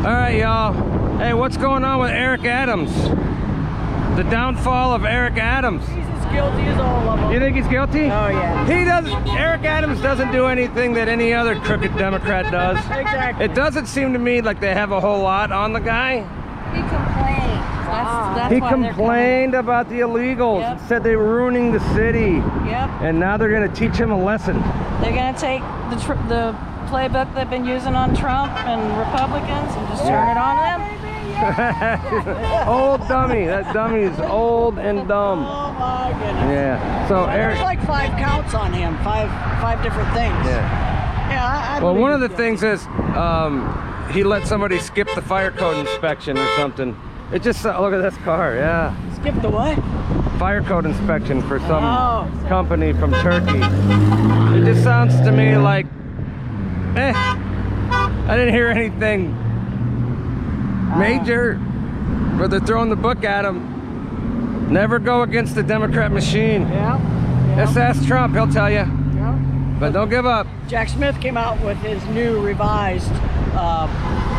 All right, y'all. Hey, what's going on with Eric Adams? The downfall of Eric Adams. He's as guilty as all of them. You think he's guilty? Oh, yeah. He doesn't. Eric Adams doesn't do anything that any other crooked Democrat does. Exactly. It doesn't seem to me like they have a whole lot on the guy. He complained. That's He why they're complained about the illegals. Yep. Said they were ruining the city. Yep. And now they're going to teach him a lesson. They're going to take the playbook they've been using on Trump and Republicans and just turn it on them. Old dummy. That dummy is old and dumb. Oh my goodness. Yeah. So Eric. There's like 5 counts on him. Five different things. Yeah. Yeah. I Well, believe one of the he's things is he let somebody skip the fire code inspection or something. It just look at this car. Yeah. guilty. Skip the what? Fire code inspection for some Oh. company from Turkey. It just sounds to me like, I didn't hear anything major, but they're throwing the book at him. Never go against the Democrat machine. Yeah. Just ask Trump, he'll tell you. Yeah. But don't give up. Jack Smith came out with his new revised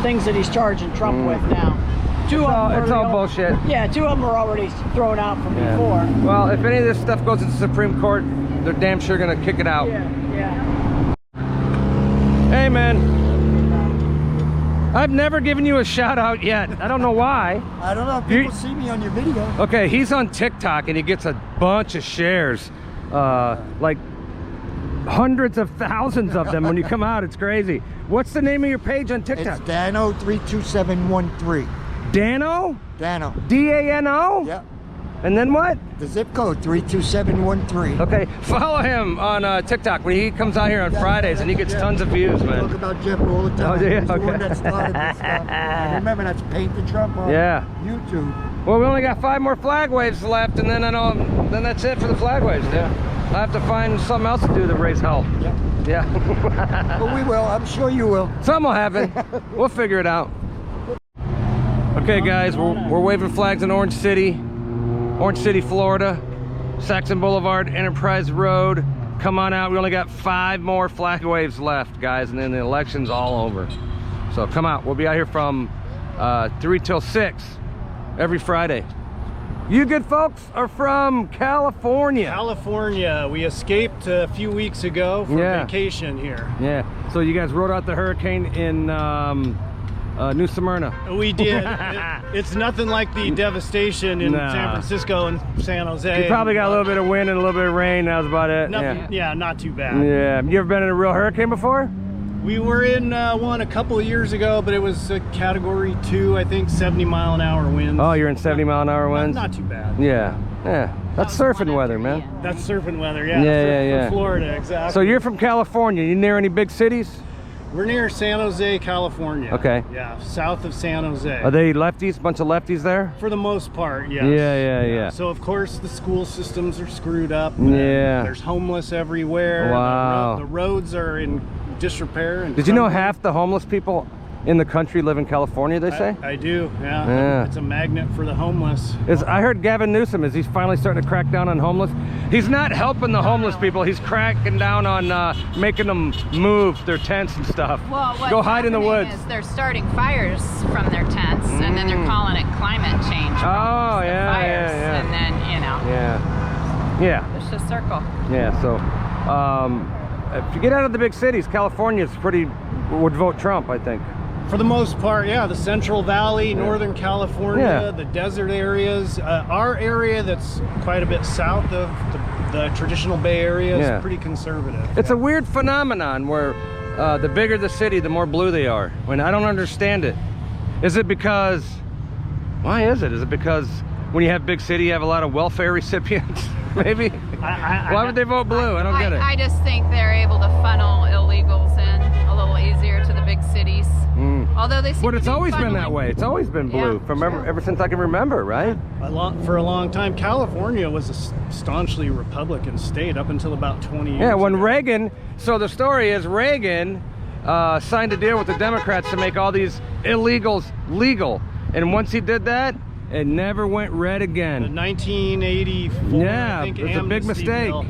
things that he's charging Trump with now. It's all bullshit. Yeah, 2 of them are already thrown out from Yeah. before. Well, if any of this stuff goes into the Supreme Court, they're damn sure gonna kick it out. Yeah. Hey, man. I've never given you a shout out yet. I don't know why. I don't know if people see me on your video. Okay, he's on TikTok and he gets a bunch of shares. Like hundreds of thousands of them when you come out. It's crazy. What's the name of your page on It's TikTok? Dano32713. Dano? Dano. D-A-N-O? Yep. And then what? The zip code 32713. Okay, follow him on TikTok when he comes out here on Fridays and he gets tons of views, Talk man. about Jeff all the time. Oh, yeah? He's the Okay. one that started this stuff. And remember, that's Paint the Trump on Yeah. YouTube. Well, we only got 5 more flag waves left, and then then that's it for the flag waves. Yeah, I have to find something else to do to raise hell. Yep. Yeah, But we will. I'm sure you will. something will happen. We'll figure it out. Okay, guys, we're waving flags in Orange City, Florida, Saxon Boulevard, Enterprise Road. Come on out. We only got 5 more flag waves left, guys, and then the election's all over. So come out. We'll be out here from 3 till 6 every Friday. You good folks are from California. California. We escaped a few weeks ago for vacation here. Yeah. So you guys rode out the hurricane in New Smyrna. We did. It's nothing like the devastation in Nah. San Francisco and San Jose. You probably got a little bit of wind and a little bit of rain. That was about it. Nothing, yeah, not too bad. Yeah. You ever been in a real hurricane before? We were in one a couple of years ago, but it was a Category 2, I think, 70-mile-an-hour winds. Oh, you're in 70-mile-an-hour winds? Not too bad. Yeah. Yeah. That's surfing weather, man. That's surfing weather, yeah. Yeah. For Florida, exactly. So you're from California. You near any big cities? We're near San Jose, California. Okay. Yeah, south of San Jose. Are they lefties? Bunch of lefties there? For the most part, yes. Yeah. So of course the school systems are screwed up. Yeah. There's homeless everywhere. Wow. The roads are in disrepair. And Did you know half the homeless people in the country live in California, they say? I do, yeah. Yeah. It's a magnet for the homeless. I heard Gavin Newsom, is he's finally starting to crack down on homeless? He's not helping the homeless people. He's cracking down on making them move their tents and stuff. Well, what's Go hide in the woods. happening is they're starting fires from their tents, and then they're calling it climate change. Oh, The yeah, fires, yeah. and then, Yeah. it's a circle. Yeah, so if you get out of the big cities, California would vote Trump, I think. For the most part, yeah, the Central Valley, Northern California, the desert areas. Our area that's quite a bit south of the traditional Bay Area is pretty conservative. It's a weird phenomenon where the bigger the city, the more blue they are. When I don't understand it. Is it because, why is it? Is it because when you have big city, you have a lot of welfare recipients? Maybe? Why would they vote blue? I don't get it. I just think they're able to funnel illegals in a little easier to the big cities. Although they seem But to it's be always been funneling- that way. It's always been blue Yeah, from true. ever since I can remember, right? For a long time, California was a staunchly Republican state up until about 20 years Yeah, when ago. Reagan, so the story is Reagan signed a deal with the Democrats to make all these illegals legal. And once he did that, it never went red The again. 1984, Yeah, I think, it was a big amnesty mistake. deal.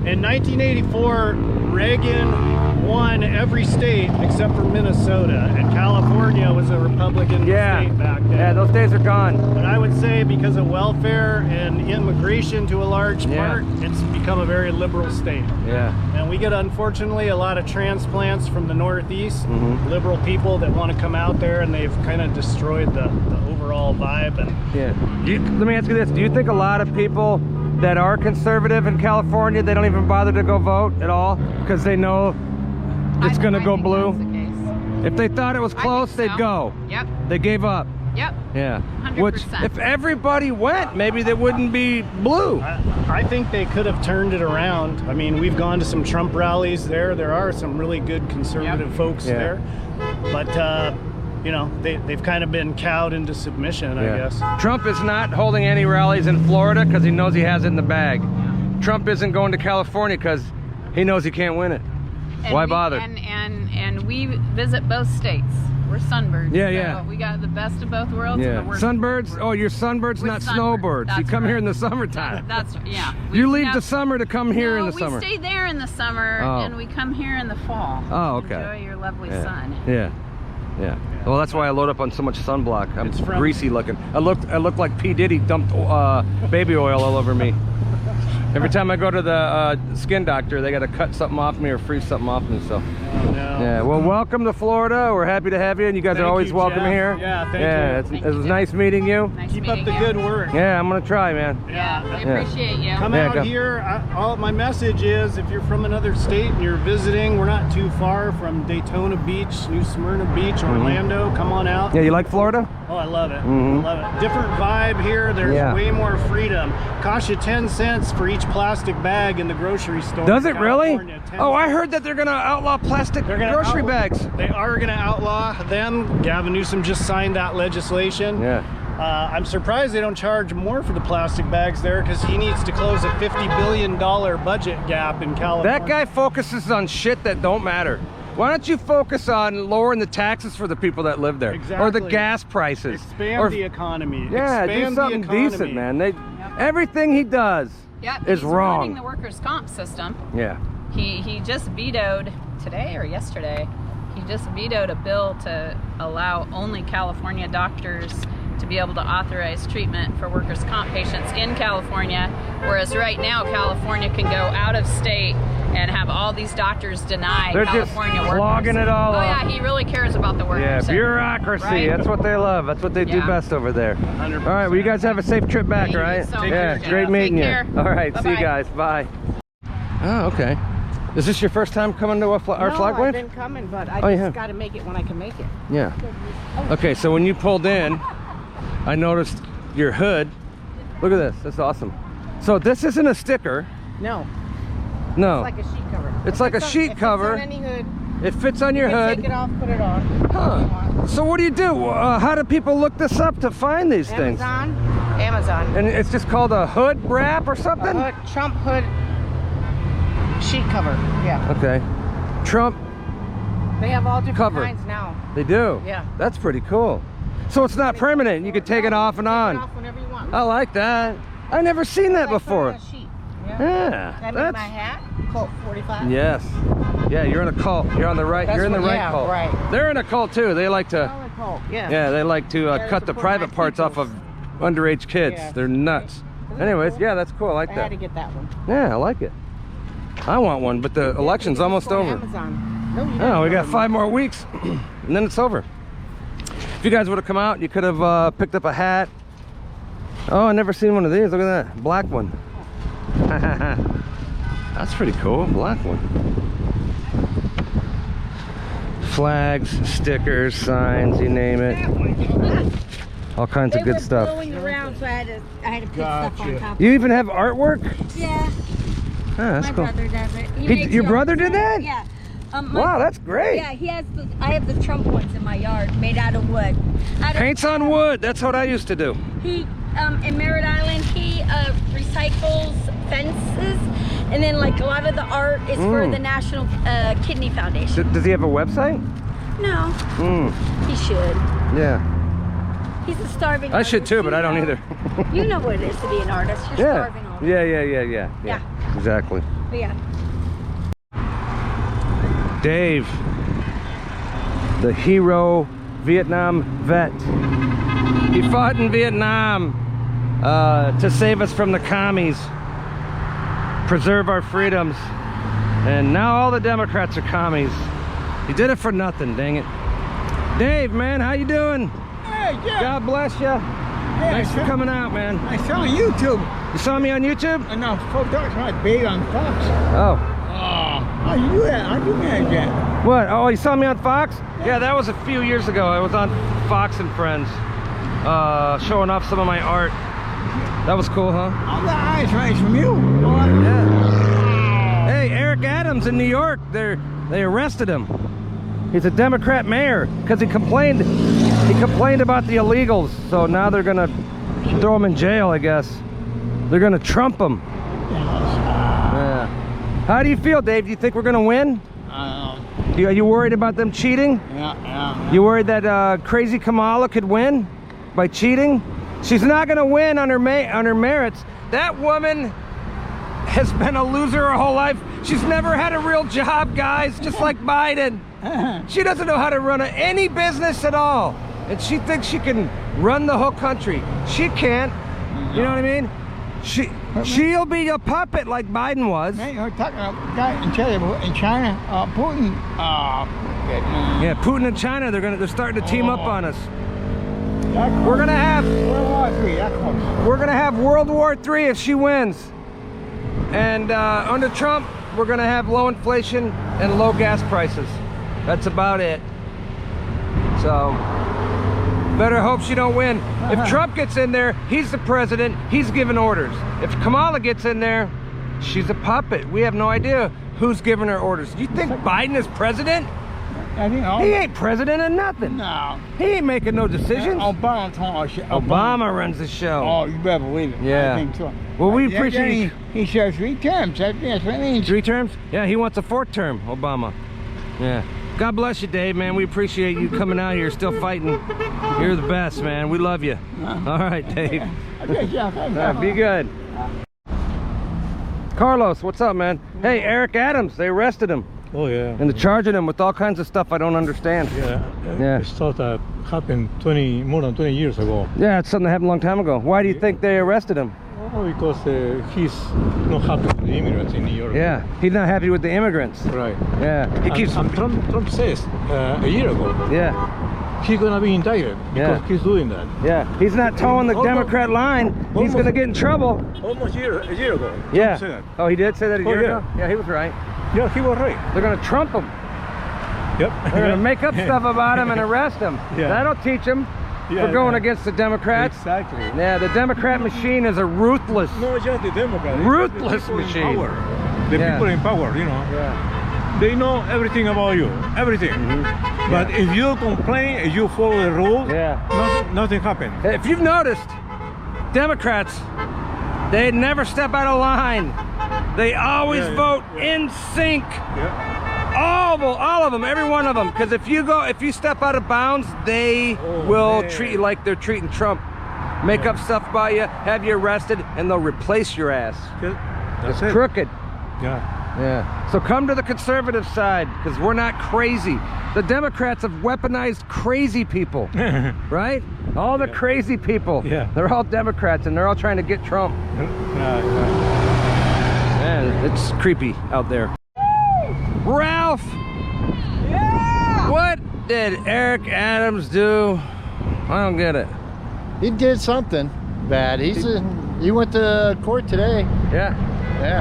In 1984, Reagan won every state except for Minnesota, and California was a Republican state back then. Yeah, those days are gone. But I would say because of welfare and immigration to a large part, it's become a very liberal state. Yeah. And we get, unfortunately, a lot of transplants from the Northeast, liberal people that want to come out there, and they've kind of destroyed the overall vibe. And Yeah. Let me ask you this. Do you think a lot of people that are conservative in California, they don't even bother to go vote at all because they know it's going to go blue? That's the case. If they thought it was close, so. they'd go. Yep. They gave up. Yep. Yeah. 100%. Which, if everybody went, maybe they wouldn't be blue. I think they could have turned it around. I mean, we've gone to some Trump rallies there. There are some really good conservative folks there. But, you know, they've kind of been cowed into submission, I guess. Trump is not holding any rallies in Florida because he knows he has it in the bag. Trump isn't going to California because he knows he can't win it. And Why bother? And we visit both states. We're sunbirds. Yeah, so we got the best of both worlds. Yeah. And we're Sunbirds? Oh, you're sunbirds, We're not sunbirds. snowbirds. You That's come here right. in the summertime. That's yeah. You leave the summer to come here in the we summer. stay there in the summer, and we come here in the fall. Oh, okay. Enjoy your lovely Yeah. sun. Yeah. Yeah. Well, that's why I load up on so much sunblock. I'm It's from- greasy looking. I look like P. Diddy dumped baby oil all over me. Every time I go to the skin doctor, they got to cut something off me or freeze something off me. So, Oh, no. yeah. Well, welcome to Florida. We're happy to have you, and you guys are Thank always you, welcome Jeff. here. Yeah, thank you. It was nice meeting you. Nice Keep up meeting the you. good work. Yeah, I'm gonna try, man. Yeah, we appreciate you. Come Yeah, out go. here. All my message is, if you're from another state and you're visiting, we're not too far from Daytona Beach, New Smyrna Beach, Orlando. Come on out. Yeah, you like Florida? Oh, I love it. I love it. Different vibe here. There's way more freedom. Costs you 10 cents for each plastic bag in the grocery store. Does in it really? California, 10 Oh, I cents. heard that they're gonna outlaw plastic They're gonna grocery outlaw- bags. They are going to outlaw them. Gavin Newsom just signed that legislation. Yeah. I'm surprised they don't charge more for the plastic bags there, because he needs to close a $50 billion budget gap in California. That guy focuses on shit that don't matter. Why don't you focus on lowering the taxes for the people that live there? Or the Exactly. gas prices? Expand or, the economy. Yeah, Expand do something the economy. decent, man. Everything he does Yep, is he's running wrong. the workers' comp system. Yeah. He just vetoed today or yesterday. He just vetoed a bill to allow only California doctors to be able to authorize treatment for workers' comp patients in California, whereas right now California can go out of state and have all these doctors deny They're just California workers. clogging it all Oh up. yeah, he really cares about the workers. Yeah, So- bureaucracy. Right. That's what they love. That's what they do Yeah. best over there. 100%. All right, well, you guys have a safe trip back, Thank you all right? so Yeah, much, Jeff. great meeting Take you. care. All right, see you Bye-bye. guys. Bye. Oh, okay. Is this your first time coming to our flag I've wave? been coming, but I Oh, just yeah. got to make it when I can make it. Yeah. Okay, so when you pulled in, I noticed your hood. Look at this. That's awesome. So this isn't a sticker. No, No. it's like a sheet cover. It's like a sheet It fits cover. on any hood. It fits on your You can hood. take it off, put it on. Huh. So what do you do? How do people look this up to find these things? Amazon. And it's just called a hood wrap or A something? hood, Trump hood sheet cover. Yeah. Okay. Trump, They have all different Cover. kinds now. they do. Yeah. That's pretty cool. So it's not permanent. You could take it off and Take on. it off whenever you want. I like that. I never seen that Like put it on before. a sheet. Yeah. Yeah. That made my hat. Colt 45. Yes. Yeah, you're in a cult. You're on the right. That's You're in the what- right yeah, cult. right. They're in a cult too. They like to. Solid Colt. Yeah. Yeah, they like to Yeah, cut the support private my parts off of peoples. underage kids. Yeah. They're nuts. Isn't that Anyways, cool? yeah, that's cool. I like I that. had to get that one. Yeah, I like it. I want one, but the election's almost Go to over. Amazon. No, you Oh, don't. we got 5 more weeks, and then it's over. If you guys would have come out, you could have picked up a hat. Oh, I never seen one of these. Look at that, black one. That's pretty cool, black one. Flags, stickers, signs, you name it. All kinds of good stuff. Blowing around, so I had to put stuff on top. You even have artwork? Yeah, Oh, that's my cool. brother does it. He He- makes your the brother art. did that? Yeah. Wow, that's great. Yeah, he has. I have the Trump ones in my yard, made out of wood. Paints on wood. That's what I used to do. He in Merritt Island, he recycles fences, and then like a lot of the art is for the National Kidney Foundation. Does he have a website? No, Mm, he should. yeah. He's a starving. I should artist, too, but you I don't know. either. You know what it is to be an artist. You're Yeah. starving all Yeah. Yeah. Exactly. But yeah. Dave, the hero Vietnam vet. He fought in Vietnam to save us from the commies, preserve our freedoms, and now all the Democrats are commies. He did it for nothing, dang it. Dave, man, how you doing? Hey, yeah. God bless you. Hey, Thanks for coming out, man. I saw on YouTube. You saw me on YouTube? And now folks talking about bait on Fox. Oh. How you do that? How you manage that? What? Oh, you saw me on Fox? Yeah, that was a few years ago. I was on Fox and Friends, showing off some of my art. That was cool, huh? All the eyes right from you. Yeah. Hey, Eric Adams in New York, they arrested him. He's a Democrat mayor because he complained about the illegals. So now they're gonna throw him in jail, I guess. They're gonna Trump him. Yeah. How do you feel, Dave? Do you think we're gonna win? Are you worried about them cheating? Yeah. You worried that crazy Kamala could win by cheating? She's not gonna win on her merits. That woman has been a loser her whole life. She's never had a real job, guys, just like Biden. She doesn't know how to run any business at all. And she thinks she can run the whole country. She can't. You know what I mean? She'll be a puppet like Biden was. Man, you're talking about a guy in China, Putin. Yeah, Putin and China, they're starting to team up on us. We're gonna have World War III if she wins. And under Trump, we're gonna have low inflation and low gas prices. That's about it. So better hope she don't win. If Trump gets in there, he's the president, he's giving orders. If Kamala gets in there, she's a puppet. We have no idea who's giving her orders. Do you think Biden is president? He ain't president of nothing. No. He ain't making no decisions. Obama runs the show. Oh, you better believe it. Yeah. I think so. Well, we appreciate. He says 3 terms. That's what it means. 3 terms? Yeah, he wants a 4th term, Obama. Yeah. God bless you, Dave, man. We appreciate you coming out here, still fighting. You're the best, man. We love you. All right, Dave. Be good. Carlos, what's up, man? Hey, Eric Adams, they arrested him. Oh, yeah. And they're charging him with all kinds of stuff I don't understand. Yeah. It's thought that happened more than 20 years ago. Yeah, it's something that happened a long time ago. Why do you think they arrested him? Oh, because he's not happy with the immigrants in New York. Yeah, he's not happy with the immigrants. Right. Yeah, he keeps. And Trump says a year ago. Yeah. He's gonna be indicted because he's doing that. Yeah, he's not towing the Democrat line. He's gonna get in trouble. Almost a year ago. Yeah. Trump said that. Oh, he did say that a year ago? Yeah, he was right. Yeah, he was right. They're gonna Trump him. Yep. They're gonna make up stuff about him and arrest him. Yeah. That'll teach him for going against the Democrats. Exactly. Yeah, the Democrat machine is a ruthless. Not just the Democrats. Ruthless the machine. The people in power, you know. Yeah. They know everything about you, everything. But if you complain, if you follow the rules, nothing happens. If you've noticed, Democrats, they never step out of line. They always vote in sync. All of them, every one of them. Because if you step out of bounds, they will treat you like they're treating Trump. Make up stuff about you, have you arrested, and they'll replace your ass. That's it's crooked. Yeah. So come to the conservative side, because we're not crazy. The Democrats have weaponized crazy people, right? All the crazy people. Yeah. They're all Democrats, and they're all trying to get Trump. Man, it's creepy out there. Ralph! Yeah! What did Eric Adams do? I don't get it. He did something bad. He went to court today. Yeah.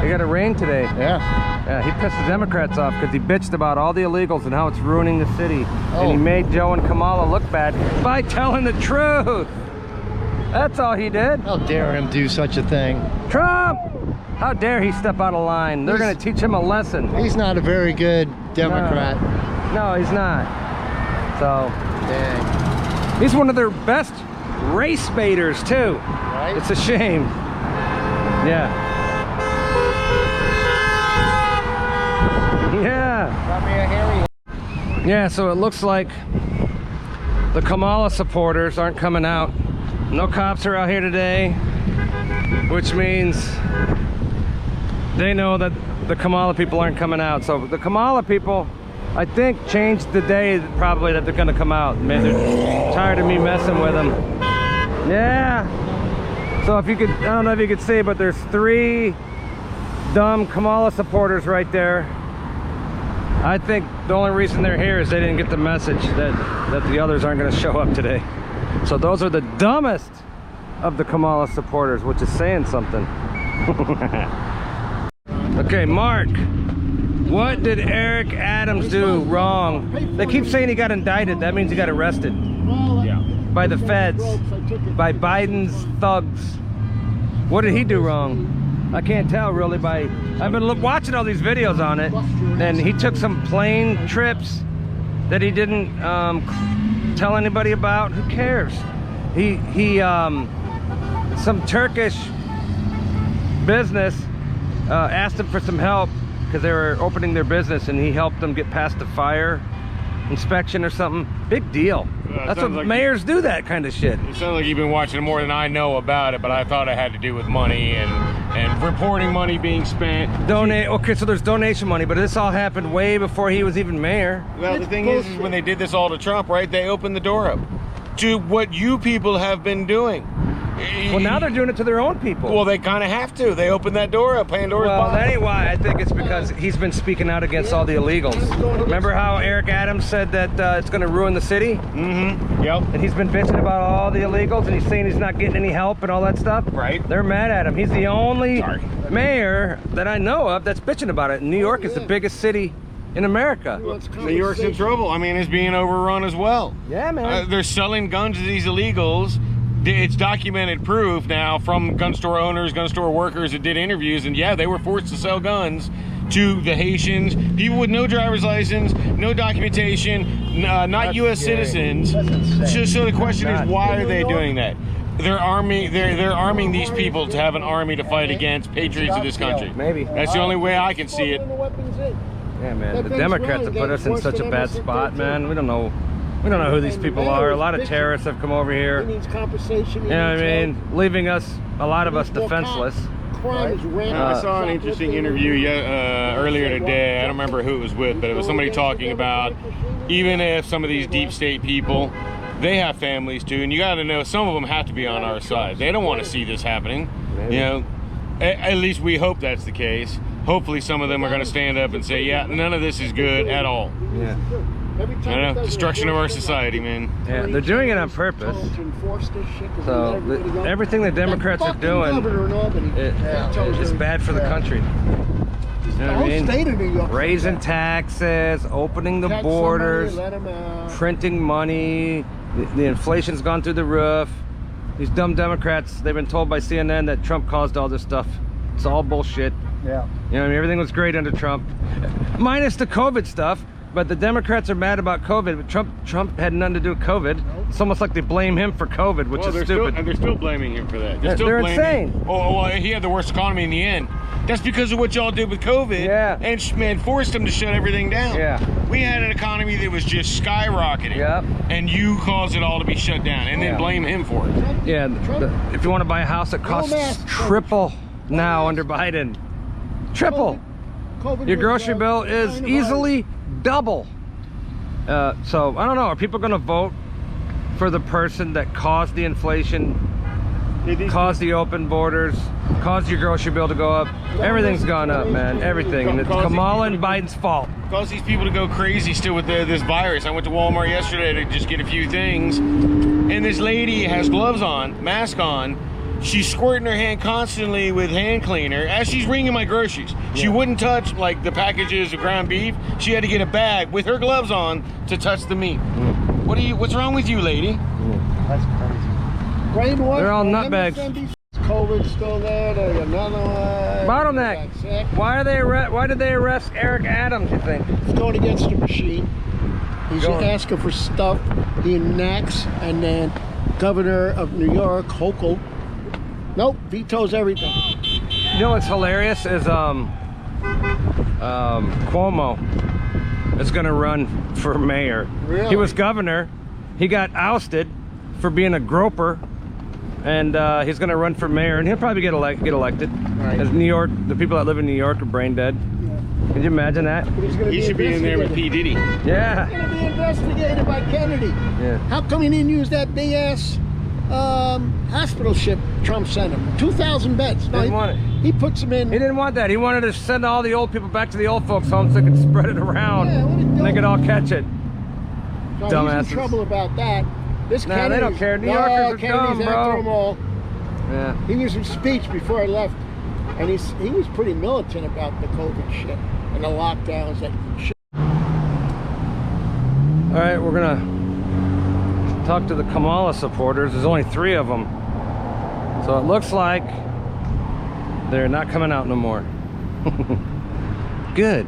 He got a rain today. Yeah, he pissed the Democrats off because he bitched about all the illegals and how it's ruining the city. And he made Joe and Kamala look bad by telling the truth. That's all he did. How dare him do such a thing? Trump! How dare he step out of line? They're going to teach him a lesson. He's not a very good Democrat. No, he's not. So, dang. He's one of their best race baiters too. Right? It's a shame. Yeah. Yeah, so it looks like the Kamala supporters aren't coming out. No cops are out here today, which means they know that the Kamala people aren't coming out. So the Kamala people I think changed the day probably that they're gonna come out. Man, they're tired of me messing with them. Yeah. So if you could, I don't know if you could see, but there's 3 dumb Kamala supporters right there. I think the only reason they're here is they didn't get the message that the others aren't gonna show up today. So those are the dumbest of the Kamala supporters, which is saying something. Okay, Mark, what did Eric Adams do wrong? They keep saying he got indicted. That means he got arrested. Yeah. By the feds, by Biden's thugs. What did he do wrong? I can't tell really I've been watching all these videos on it, and he took some plane trips that he didn't tell anybody about. Who cares? Some Turkish business asked him for some help because they were opening their business, and he helped them get past the fire inspection or something. Big deal. That's what like mayors do, that kind of shit. It sounds like you've been watching more than I know about it, but I thought it had to do with money and reporting money being spent. Donate. Okay, so there's donation money, but this all happened way before he was even mayor. Well, the thing is when they did this all to Trump, right, they opened the door up to what you people have been doing. Well, now they're doing it to their own people. Well, they kind of have to. They opened that door up, Pandora's box. Well, that ain't why. I think it's because he's been speaking out against all the illegals. Remember how Eric Adams said that it's going to ruin the city? Mm-hmm. Yep. And he's been bitching about all the illegals, and he's saying he's not getting any help and all that stuff. Right. They're mad at him. He's the only mayor that I know of that's bitching about it. And New York is the biggest city in America. New York's in trouble. I mean, it's being overrun as well. Yeah, man. They're selling guns to these illegals. It's documented proof now from gun store owners, gun store workers that did interviews, and yeah, they were forced to sell guns to the Haitians, people with no driver's license, no documentation, not U.S. citizens. So the question is, why are they doing that? They're arming these people to have an army to fight against patriots of this country. Maybe. That's the only way I can see it. Yeah, man. The Democrats have put us in such a bad spot, man. We don't know who these people are. A lot of terrorists have come over here. He needs compensation. You know what I mean? Leaving a lot of us defenseless. Crime is rampant. I saw an interesting interview earlier today. I don't remember who it was with, but it was somebody talking about even if some of these deep state people, they have families too, and you got to know some of them have to be on our side. They don't want to see this happening. Maybe. You know, at least we hope that's the case. Hopefully some of them are going to stand up and say, yeah, none of this is good at all. Yeah. I know, destruction of our society, man. Yeah, they're doing it on purpose. So everything the Democrats are doing is bad for the country. You know what I mean? Raising taxes, opening the borders, printing money. The inflation's gone through the roof. These dumb Democrats, they've been told by CNN that Trump caused all this stuff. It's all bullshit. Yeah. You know what I mean? Everything was great under Trump, minus the COVID stuff. But the Democrats are mad about COVID, but Trump had nothing to do with COVID. It's almost like they blame him for COVID, which is stupid. And they're still blaming him for that. They're insane. Oh, well, he had the worst economy in the end. That's because of what y'all did with COVID. Yeah. And forced him to shut everything down. Yeah. We had an economy that was just skyrocketing. Yep. And you caused it all to be shut down, and then blame him for it. Yeah. If you want to buy a house, it costs triple now under Biden. Triple. Your grocery bill is easily double. So I don't know, are people going to vote for the person that caused the inflation, caused the open borders, caused your grocery bill to go up? Everything's gone up, man. Everything. And it's Kamala and Biden's fault. Cause these people to go crazy still with this virus. I went to Walmart yesterday to just get a few things, and this lady has gloves on, mask on. She's squirting her hand constantly with hand cleaner as she's ringing my groceries. She wouldn't touch like the packages of ground beef. She had to get a bag with her gloves on to touch the meat. What's wrong with you, lady? That's crazy. They're all nutbags. COVID's still there. There's another one. Bottleneck. Why did they arrest Eric Adams, you think? He's going against the machine. He's asking for stuff. He enacts, and then Governor of New York, Hochul, vetoes everything. You know what's hilarious is Cuomo is gonna run for mayor. Really? He was governor. He got ousted for being a groper, and he's gonna run for mayor, and he'll probably get elected. Right. As New York, the people that live in New York are brain dead. Can you imagine that? He should be in there with P. Diddy. Yeah. He's going to be investigated by Kennedy. Yeah. How come he didn't use that big ass hospital ship Trump sent him? 2,000 beds. No, Didn't want it. He puts them in. He didn't want that. He wanted to send all the old people back to the old folks' homes so they could spread it around. Yeah, what a and they could all catch it. So Dumbasses. he's in trouble about that. This Nah, Kennedy's, they don't care. New Yorkers are Kennedy's dumb, after bro. them all. Yeah. He was in speech before I left, and he was pretty militant about the COVID shit and the lockdowns. That shit. All right, we're gonna talk to the Kamala supporters. There's only 3 of them, so it looks like they're not coming out no more. Good.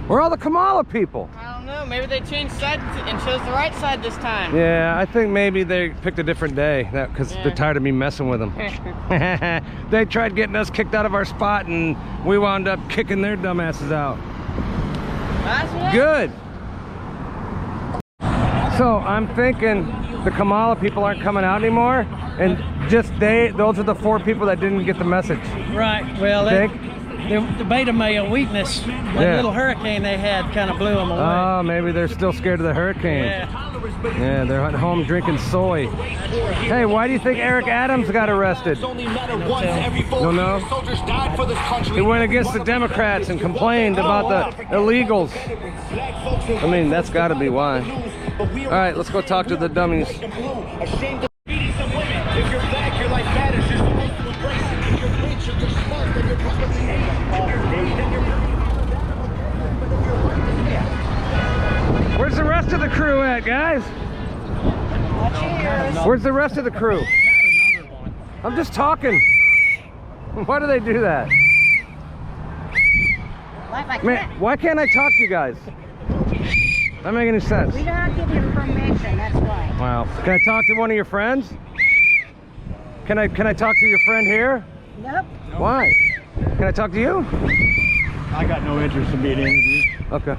Where are all the Kamala people? I don't know. Maybe they changed sides and chose the right side this time. Yeah, I think maybe they picked a different day because they're tired of me messing with them. They tried getting us kicked out of our spot, and we wound up kicking their dumbasses out. Good. So I'm thinking the Kamala people aren't coming out anymore, and just those are the 4 people that didn't get the message. Right. Well, the beta male weakness, that little hurricane they had kind of blew them away. Oh, maybe they're still scared of the hurricane. Yeah, they're at home drinking soy. Hey, why do you think Eric Adams got arrested? Don't know. He went against the Democrats and complained about the illegals. I mean, that's got to be why. All right, let's go talk to the dummies. Where's the rest of the crew at, guys? Where's the rest of the crew? I'm just talking. Why do they do that? Man, why can't I talk to you guys? That make any sense? We don't give you permission, that's why. Wow. Can I talk to one of your friends? Can I talk to your friend here? Nope. Why? Can I talk to you? I got no interest in being interviewed. Okay.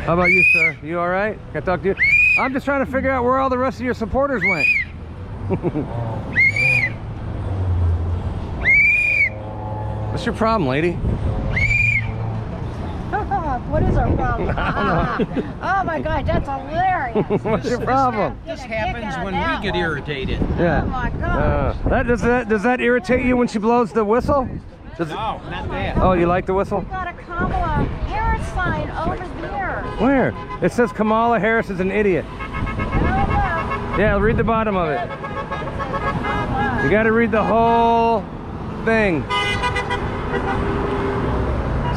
How about you, sir? You all right? Can I talk to you? I'm just trying to figure out where all the rest of your supporters went. What's your problem, lady? What is our problem? Oh my God, that's hilarious. What's your problem? This happens when we get irritated. Yeah. Oh my God. Does that irritate you when she blows the whistle? No, not that. Oh, you like the whistle? We've got a Kamala Harris sign over there. Where? It says Kamala Harris is an idiot. Yeah, read the bottom of it. You got to read the whole thing.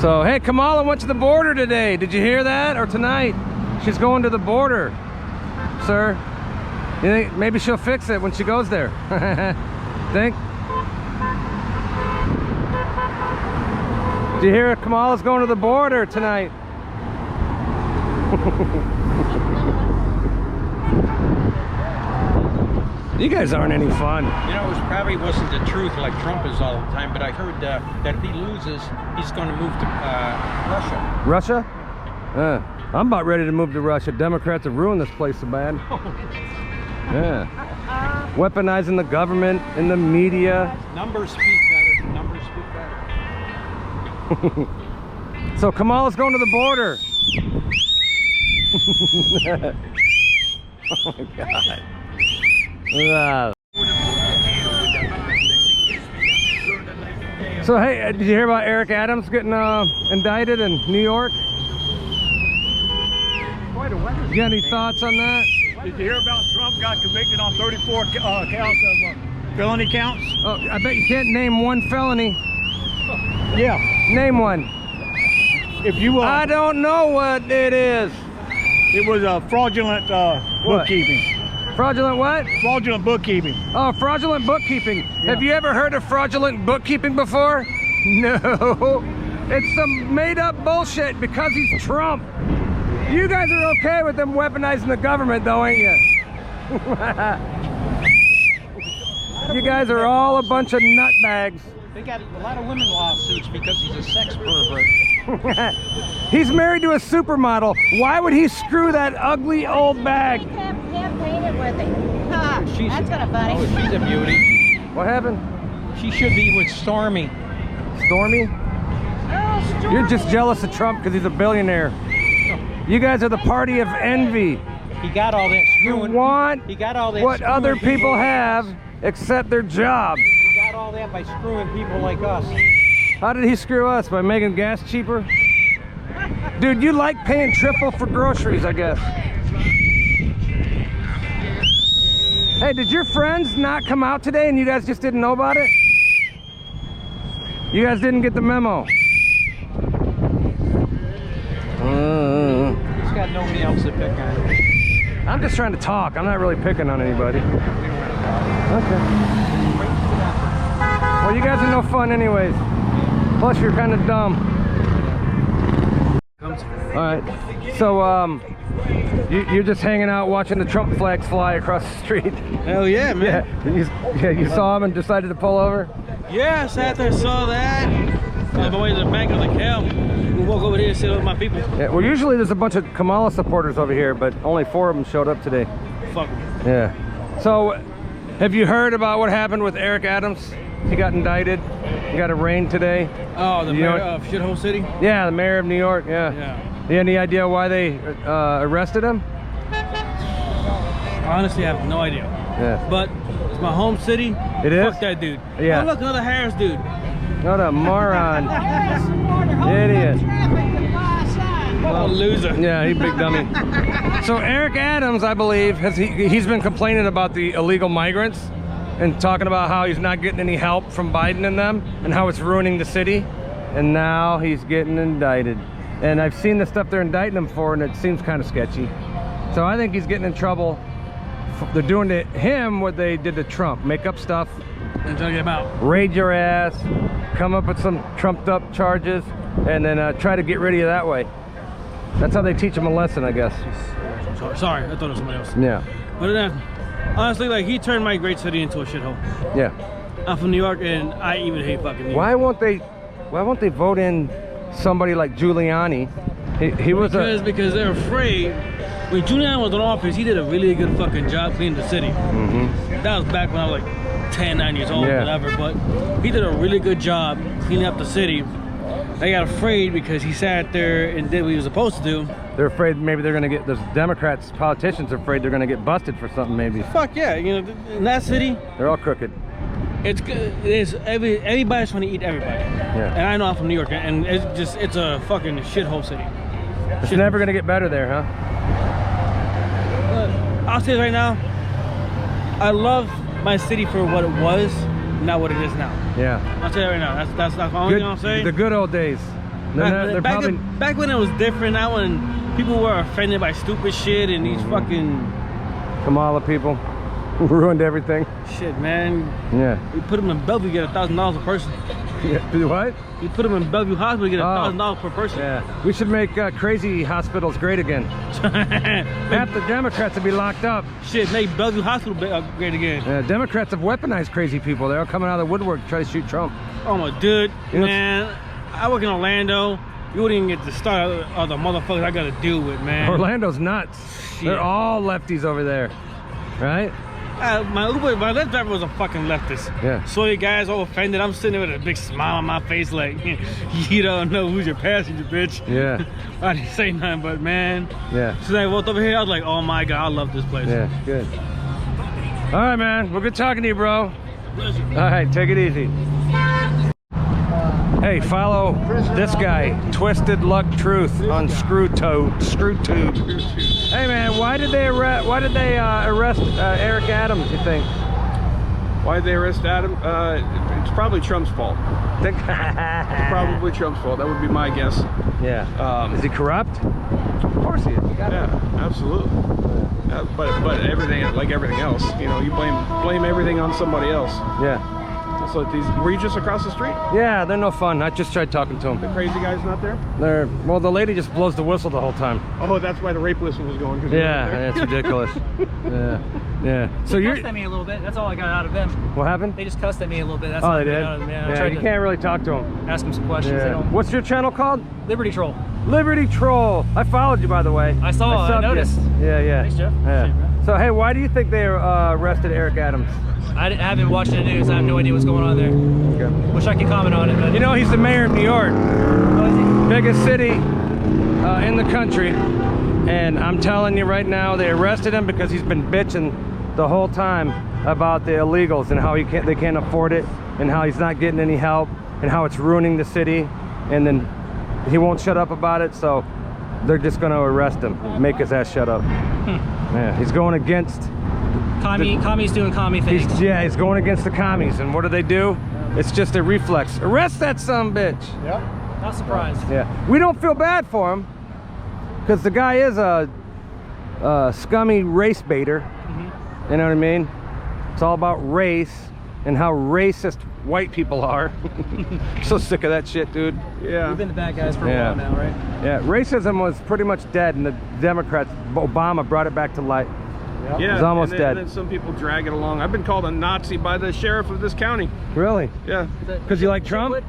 So, hey, Kamala went to the border today. Did you hear that? Or tonight? She's going to the border, sir. You think maybe she'll fix it when she goes there? Think? Did you hear Kamala's going to the border tonight? You guys aren't any fun. You know, it probably wasn't the truth like Trump is all the time, but I heard that if he loses, he's going to move to Russia. Russia? I'm about ready to move to Russia. Democrats have ruined this place so bad. Yeah. Weaponizing the government and the media. Numbers speak better. Numbers speak better. So Kamala's going to the border. Oh my God. Wow. So hey, did you hear about Eric Adams getting indicted in New York? You got any thoughts on that? Did you hear about Trump got convicted on 34 counts of felony counts? Oh, I bet you can't name one felony. Yeah. Name one. If you I don't know what it is. It was a fraudulent bookkeeping. Fraudulent what? Fraudulent bookkeeping. Oh, fraudulent bookkeeping. Yeah. Have you ever heard of fraudulent bookkeeping before? No. It's some made up bullshit because he's Trump. You guys are okay with them weaponizing the government though, ain't you? You guys are all a bunch of nutbags. They got a lot of women lawsuits because he's a sex pervert. He's married to a supermodel. Why would he screw that ugly old bag? Painted with it. That's kind of funny. Oh, she's a beauty. What happened? She should be with Stormy. Stormy? You're just jealous of Trump because he's a billionaire. You guys are the party of envy. He got all that You screwing. want He got all that what screwing other people have except their jobs. He got all that by screwing people like us. How did he screw us? By making gas cheaper? Dude, you like paying triple for groceries, I guess. Hey, did your friends not come out today and you guys just didn't know about it? You guys didn't get the memo. He's got nobody else to pick on. I'm just trying to talk. I'm not really picking on anybody. Okay. Well, you guys are no fun anyways. Plus, you're kind of dumb. All right. So, you're just hanging out watching the Trump flags fly across the street. Hell yeah, man. Yeah, you saw them and decided to pull over? Yeah, I sat there, saw that. On my way to the bank, I was like, hell, we'll walk over here and sit with my people. Yeah, well, usually there's a bunch of Kamala supporters over here, but only 4 of them showed up today. Fuck them. Yeah. So, have you heard about what happened with Eric Adams? He got indicted. He got arraigned today. Oh, the mayor of Shithole City? Yeah, the mayor of New York, yeah. You have any idea why they arrested him? Honestly, I have no idea. Yeah. But it's my home city. It is? Fuck that dude. Yeah. Oh, look, another Harris dude. What a moron. Idiot. What a loser. Yeah, he's a big dummy. So Eric Adams, I believe, he's been complaining about the illegal migrants and talking about how he's not getting any help from Biden and them and how it's ruining the city. And now he's getting indicted. And I've seen the stuff they're indicting him for, and it seems kind of sketchy. So I think he's getting in trouble. They're doing to him what they did to Trump. Make up stuff. And trying to get him out. Raid your ass. Come up with some trumped up charges. And then try to get rid of you that way. That's how they teach them a lesson, I guess. Sorry, I thought it was somebody else. Yeah. But honestly, like, he turned my great city into a shithole. Yeah. I'm from New York, and I even hate fucking New York. Why won't they vote in somebody like Giuliani? He was because they're afraid. When Giuliani was in office, he did a really good fucking job cleaning the city. That was back when I was like 10, 9 years old, whatever. But he did a really good job cleaning up the city. They got afraid because he sat there and did what he was supposed to do. They're afraid maybe they're gonna get, those Democrats, politicians are afraid they're gonna get busted for something maybe. Fuck yeah, you know, in that city, they're all crooked. It's good. Everybody's trying to eat everybody. Yeah. And I know I'm from New York, and it's a fucking shithole city. It's never gonna get better there, huh? I'll say it right now, I love my city for what it was, not what it is now. Yeah. I'll say that right now. That's the only thing I'll say. The good old days. Back when it was different, not when people were offended by stupid shit and these fucking Kamala people ruined everything. Shit, man. Yeah. You put them in Bellevue, you get $1,000 a person. Yeah. What? You put them in Bellevue Hospital, you get $1,000 per person. Yeah. We should make crazy hospitals great again. Half the Democrats would be locked up. Shit, make Bellevue Hospital great again. Yeah, Democrats have weaponized crazy people. They're all coming out of the woodwork to try to shoot Trump. Oh my dude, man. I work in Orlando. You wouldn't even get the start of the motherfuckers I gotta deal with, man. Orlando's nuts. Shit. They're all lefties over there, right? My Lyft driver was a fucking leftist. Yeah. So you guys all offended. I'm sitting there with a big smile on my face, like, you don't know who's your passenger, bitch. Yeah. I didn't say nothing, but man. Yeah. So I walked over here, I was like, oh my god, I love this place. Yeah, good. All right, man. Well, good talking to you, bro. Pleasure. All right, take it easy. Hey, follow this guy, Twisted Luck Truth, on ScrewTube. Hey man, why did they arrest Eric Adams, you think? Why did they arrest Adam? It's probably Trump's fault. Probably Trump's fault. That would be my guess. Yeah. Is he corrupt? Of course he is. Yeah, absolutely. But everything, like everything else, you know, you blame everything on somebody else. Yeah. So were you just across the street? Yeah, they're no fun. I just tried talking to them. The crazy guy's not there? Well, the lady just blows the whistle the whole time. Oh, that's why the rape whistle was going. Yeah, that's ridiculous. Yeah. So they cussed at me a little bit. That's all I got out of them. What happened? They just cussed at me a little bit. That's all they I did? got out of them. Yeah, you can't really talk to them. Ask them some questions. Yeah. They don't... What's your channel called? Liberty Troll. Liberty Troll. I followed you, by the way. I noticed. Yeah. Thanks, Jeff. Yeah. So hey, why do you think they arrested Eric Adams? I haven't watched the news. I have no idea what's going on there. Okay. Wish I could comment on it. But... You know, he's the mayor of New York. Oh, is he? Biggest city in the country. And I'm telling you right now, they arrested him because he's been bitching the whole time about the illegals and how they can't afford it, and how he's not getting any help, and how it's ruining the city. And then he won't shut up about it, so they're just going to arrest him, make his ass shut up. Yeah, he's going against... Commies doing commie things. He's going against the commies. And what do? It's just a reflex. Arrest that sumbitch. Yep. Not surprised. Yeah. We don't feel bad for him, because the guy is a scummy race baiter. You know what I mean? It's all about race and how racist white people are. I'm so sick of that shit, dude. Yeah. We've been the bad guys for a while now, right? Yeah. Racism was pretty much dead, and the Democrats, Obama, brought it back to light. Yeah, it's almost and dead. then some people drag it along. I've been called a Nazi by the sheriff of this county. Really? Yeah. Because you like Trump?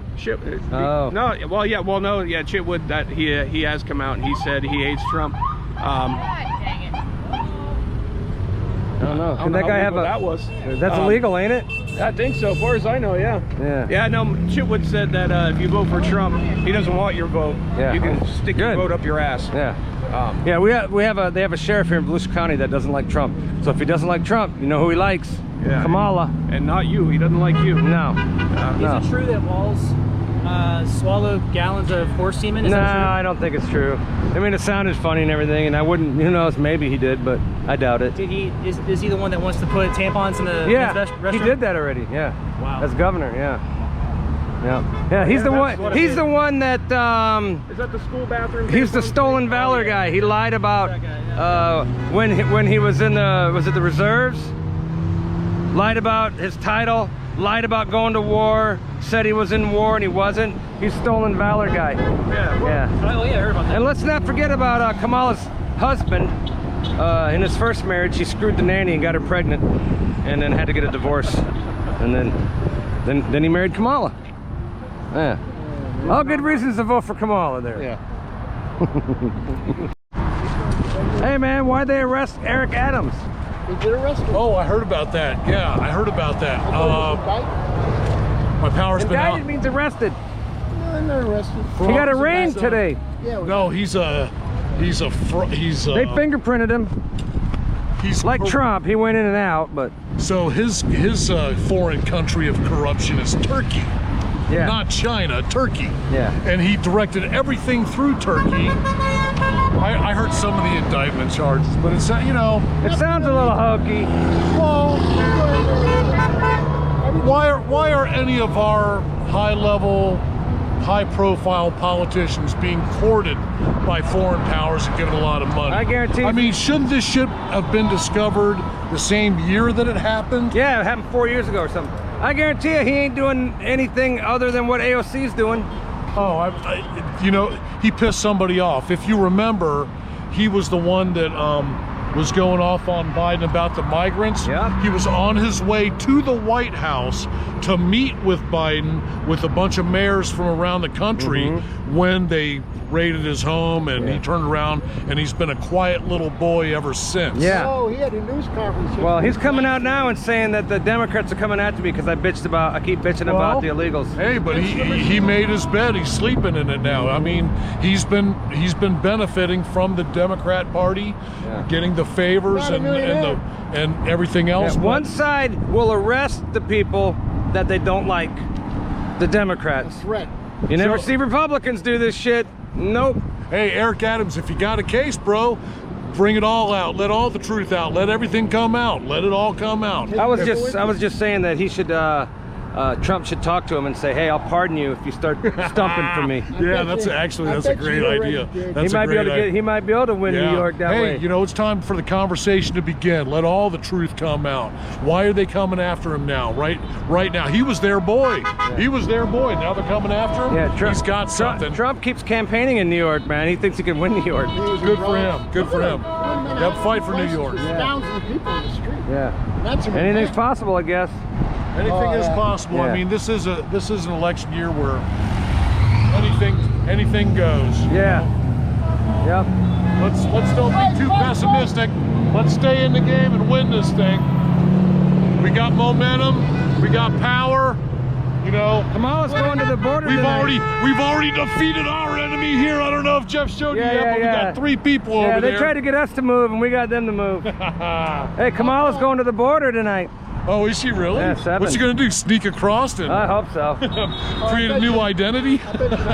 Oh. No, well, yeah, Chitwood, that he has come out and he said he hates Trump. I don't know. Can that guy have a... That was. That's illegal, ain't it? I think so, as far as I know, yeah. Yeah, no, Chitwood said that if you vote for Trump, he doesn't want your vote. Yeah. You can stick your vote up your ass. Yeah. Yeah, they have a sheriff here in Volusia County that doesn't like Trump. So if he doesn't like Trump, you know who he likes? Yeah. Kamala. And not you. He doesn't like you. No. Is it true that walls swallow gallons of horse semen? Is that true? I don't think it's true. I mean, it sounded funny and everything, and I wouldn't, who knows, maybe he did, but I doubt it. Did he? Is he the one that wants to put tampons in the restaurant? He did that already. Yeah. Wow. As governor. Yeah. Yeah. He's the one. He's the one that. Is that the school bathroom? He's the stolen valor guy. He lied about when he was in the reserves. Lied about his title. Lied about going to war. Said he was in war and he wasn't. He's stolen valor guy. Yeah. Oh yeah, I heard about that. And let's not forget about Kamala's husband. In his first marriage, he screwed the nanny and got her pregnant, and then had to get a divorce, and then he married Kamala. Yeah. All good reasons to vote for Kamala there. Yeah. Hey man, why'd they arrest Eric Adams? He did arrest him. Oh, I heard about that. Yeah, I heard about that. My power's been out. Indicted means arrested. No, not arrested. He got arraigned today. Yeah. No, he's They fingerprinted him. He's like Trump. He went in and out, but so his foreign country of corruption is Turkey. Yeah. Not China, Turkey. Yeah. And he directed everything through Turkey. I heard some of the indictment charges, but it's it sounds a little hokey. Well, why are any of our high-profile politicians being courted by foreign powers and given a lot of money? I guarantee. I mean, shouldn't this shit have been discovered the same year that it happened? Yeah, it happened 4 years ago or something. I guarantee you, he ain't doing anything other than what AOC's doing. Oh, he pissed somebody off. If you remember, he was the one that was going off on Biden about the migrants. Yeah. He was on his way to the White House to meet with Biden with a bunch of mayors from around the country when they raided his home, and he turned around, and he's been a quiet little boy ever since. Yeah. Oh, he had a news conference. Well, he's coming out now and saying that the Democrats are coming after me because I keep bitching about the illegals. Hey, but he made his bed. He's sleeping in it now. I mean, he's been benefiting from the Democrat Party, getting the favors and everything else. Yeah, one side will arrest the people that they don't like, the Democrats. Threat. You never see Republicans do this shit. Nope. Hey, Eric Adams, if you got a case, bro, bring it all out. Let all the truth out. Let everything come out. Let it all come out. I was just saying that he should Trump should talk to him and say, hey, I'll pardon you if you start stumping for me. Yeah, that's a great idea. He might be able to win New York that way. Hey, it's time for the conversation to begin. Let all the truth come out. Why are they coming after him now? Right now, he was their boy. He was their boy. Now they're coming after him. Yeah, he's got something. Trump keeps campaigning in New York, man. He thinks he can win New York. Good for him. Good for him. Yep, fight for New York. Thousands of people in the street. Yeah. Anything's possible, I guess. Anything is possible. I mean, this is an election year where anything goes. Yeah. Yep. Let's don't be too pessimistic. Let's stay in the game and win this thing. We got momentum. We got power. You know, Kamala's going to the border. We've already defeated our enemy here. I don't know if Jeff showed you yet, but we got 3 people over there. Yeah, they tried to get us to move, and we got them to move. Hey, Kamala's going to the border tonight. Oh, is she really? Yeah, 7. What's she gonna do? Sneak across and I hope so. create a new identity?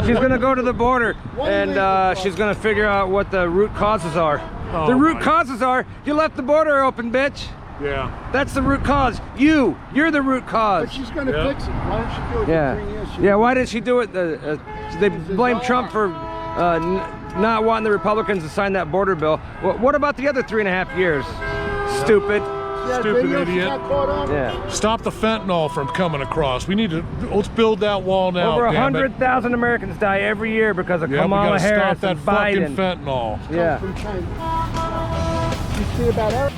She's gonna go to the border, and she's gonna figure out what the root causes are. Oh, the root causes are you left the border open, bitch. Yeah. That's the root cause. You're the root cause. But she's going to fix it. Why don't she do it Yeah. for 3 years? Yeah, why did she do it? They blame Trump for not wanting the Republicans to sign that border bill. What about the other 3.5 years? Stupid. Stupid idiot. Yeah. Stop the fentanyl from coming across. We need to, let's build that wall now. Over damn it. 100,000 Americans die every year because of Yeah, we Kamala gotta Harris stop that and Biden. fucking fentanyl. Yeah. From China. You see about her?